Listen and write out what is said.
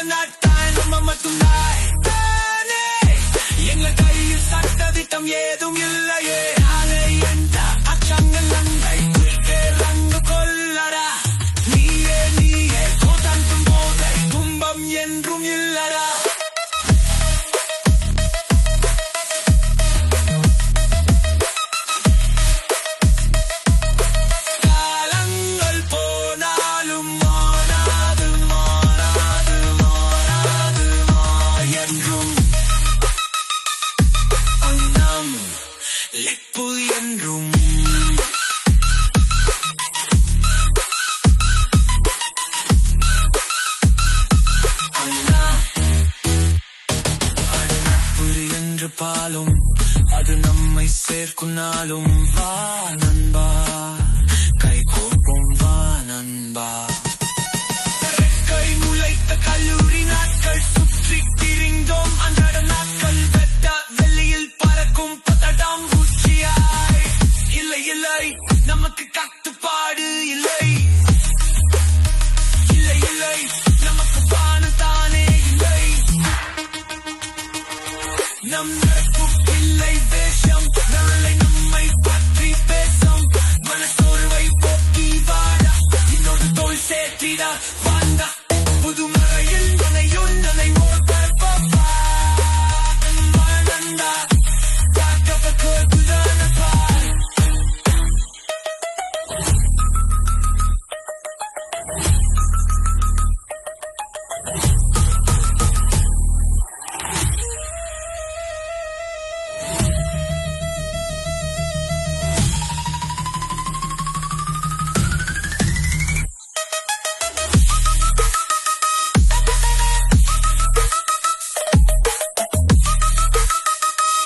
நாட்டாய் நம்ம மட்டும் தானே எங்கள் கையில் சட்ட திட்டம் ஏதும் இல்லையே நாளை என்ற அச்சங்கள் நன்மை ரங்கு கொள்ளடா நீயே கோதந்தும் போதை துன்பம் என்றும் இல்லடா லிப்பு என்றும் என்று பாலும் அது நம்மை சேர்க்கும் நாளும் வா நண்பா.